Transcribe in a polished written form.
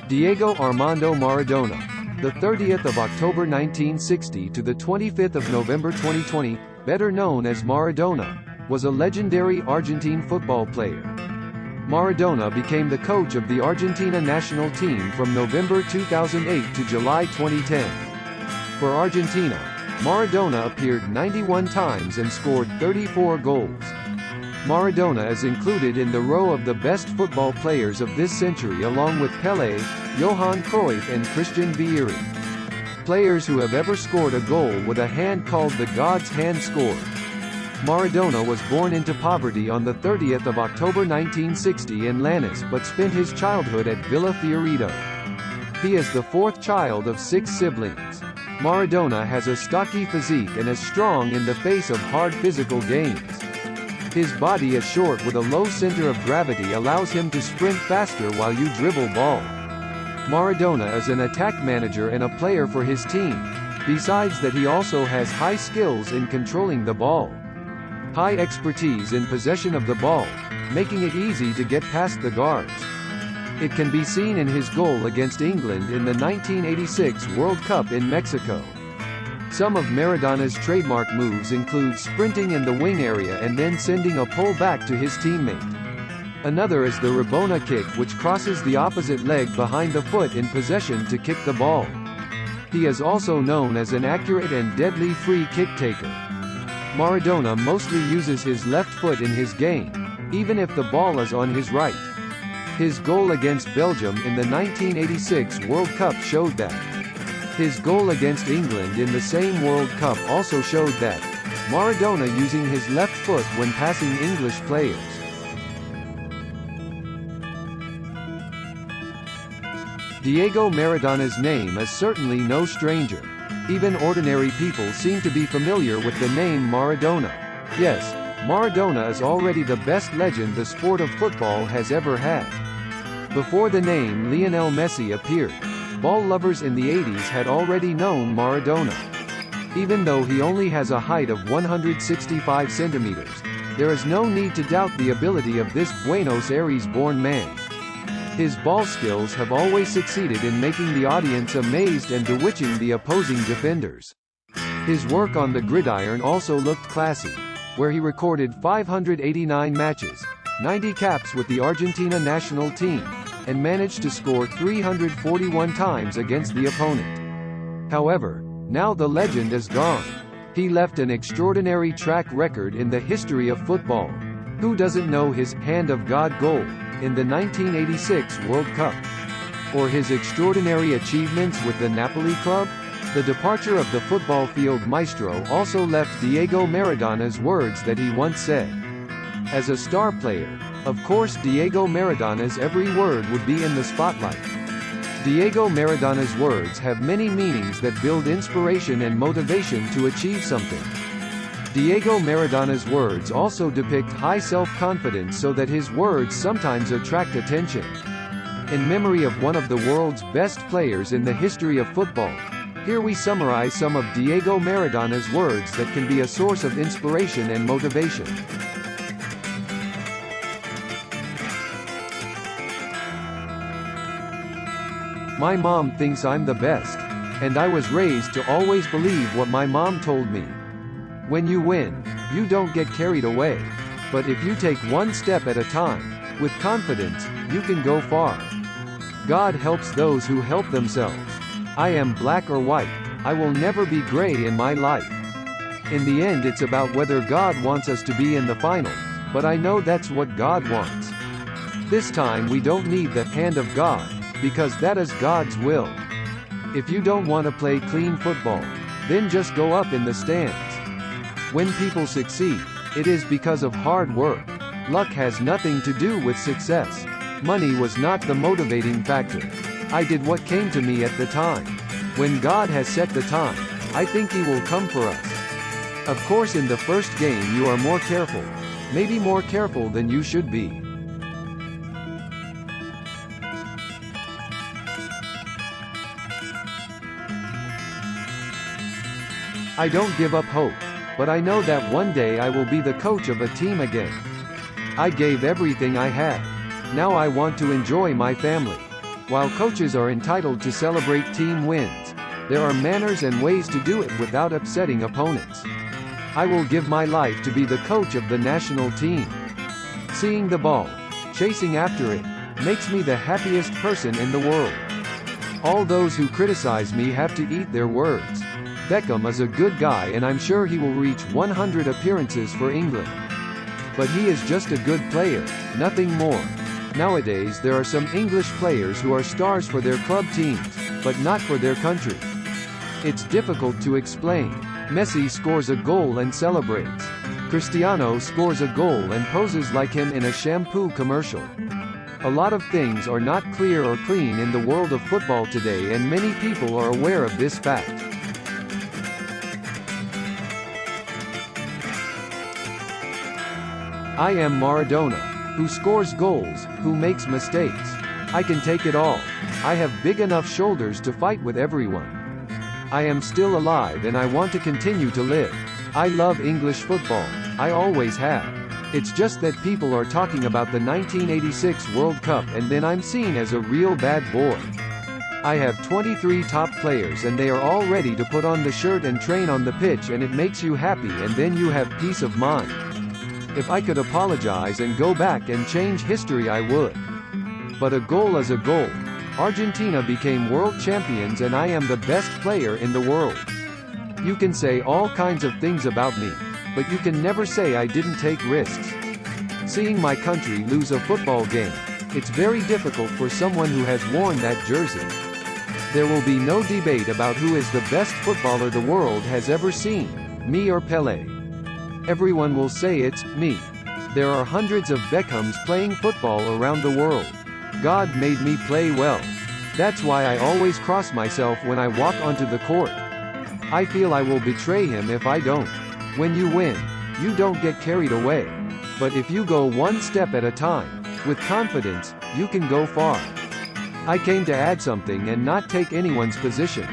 Diego Armando Maradona, the 30th of October 1960 to the 25th of November 2020, better known as Maradona, was a legendary Argentine football player. Maradona became the coach of the Argentina national team from November 2008 to July 2010. For Argentina, Maradona appeared 91 times and scored 34 goals. Maradona is included in the row of the best football players of this century along with Pelé, Johan Cruyff and Christian Vieri. Players who have ever scored a goal with a hand called the God's hand scored. Maradona was born into poverty on the 30th of October 1960 in Lanús but spent his childhood at Villa Fiorito. He is the fourth child of 6 siblings. Maradona has a stocky physique and is strong in the face of hard physical games. His body is short with a low center of gravity allows him to sprint faster while you dribble ball. Maradona is an attack manager and a player for his team. Besides that he also has high skills in controlling the ball. High expertise in possession of the ball, making it easy to get past the guards. It can be seen in his goal against England in the 1986 World Cup in Mexico. Some of Maradona's trademark moves include sprinting in the wing area and then sending a pull back to his teammate. Another is the Rabona kick which crosses the opposite leg behind the foot in possession to kick the ball. He is also known as an accurate and deadly free kick taker. Maradona mostly uses his left foot in his game, even if the ball is on his right. His goal against Belgium in the 1986 World Cup showed that. His goal against England in the same World Cup also showed that. Maradona using his left foot when passing English players. Diego Maradona's name is certainly no stranger. Even ordinary people seem to be familiar with the name Maradona. Yes, Maradona is already the best legend the sport of football has ever had. Before the name Lionel Messi appeared, ball lovers in the 80s had already known Maradona. Even though he only has a height of 165 centimeters, there is no need to doubt the ability of this Buenos Aires-born man. His ball skills have always succeeded in making the audience amazed and bewitching the opposing defenders. His work on the gridiron also looked classy, where he recorded 589 matches, 90 caps with the Argentina national team, and managed to score 341 times against the opponent. However, now the legend is gone. He left an extraordinary track record in the history of football. Who doesn't know his "Hand of God" goal in the 1986 World Cup? Or his extraordinary achievements with the Napoli club? The departure of the football field maestro also left Diego Maradona's words that he once said. As a star player, of course Diego Maradona's every word would be in the spotlight. Diego Maradona's words have many meanings that build inspiration and motivation to achieve something. Diego Maradona's words also depict high self-confidence so that his words sometimes attract attention. In memory of one of the world's best players in the history of football, here we summarize some of Diego Maradona's words that can be a source of inspiration and motivation. My mom thinks I'm the best. And I was raised to always believe what my mom told me. When you win, you don't get carried away. But if you take one step at a time, with confidence, you can go far. God helps those who help themselves. I am black or white. I will never be gray in my life. In the end it's about whether God wants us to be in the final, but I know that's what God wants. This time we don't need the hand of God, because that is God's will. If you don't want to play clean football, then just go up in the stands. When people succeed, it is because of hard work. Luck has nothing to do with success. Money was not the motivating factor. I did what came to me at the time. When God has set the time, I think He will come for us. Of course in the first game you are more careful, maybe more careful than you should be. I don't give up hope, but I know that one day I will be the coach of a team again. I gave everything I had. Now I want to enjoy my family. While coaches are entitled to celebrate team wins, there are manners and ways to do it without upsetting opponents. I will give my life to be the coach of the national team. Seeing the ball, chasing after it, makes me the happiest person in the world. All those who criticize me have to eat their words. Beckham is a good guy and I'm sure he will reach 100 appearances for England. But he is just a good player, nothing more. Nowadays there are some English players who are stars for their club teams, but not for their country. It's difficult to explain. Messi scores a goal and celebrates. Cristiano scores a goal and poses like him in a shampoo commercial. A lot of things are not clear or clean in the world of football today and many people are aware of this fact. I am Maradona, who scores goals, who makes mistakes. I can take it all. I have big enough shoulders to fight with everyone. I am still alive and I want to continue to live. I love English football. I always have. It's just that people are talking about the 1986 World Cup and then I'm seen as a real bad boy. I have 23 top players and they are all ready to put on the shirt and train on the pitch and it makes you happy and then you have peace of mind. If I could apologize and go back and change history I would. But a goal is a goal. Argentina became world champions and I am the best player in the world. You can say all kinds of things about me, but you can never say I didn't take risks. Seeing my country lose a football game, it's very difficult for someone who has worn that jersey. There will be no debate about who is the best footballer the world has ever seen, me or Pelé. Everyone will say it's me. There are hundreds of Beckhams playing football around the world. God made me play well. That's why I always cross myself when I walk onto the court. I feel I will betray him if I don't. When you win, you don't get carried away. But if you go one step at a time, with confidence, you can go far. I came to add something and not take anyone's position.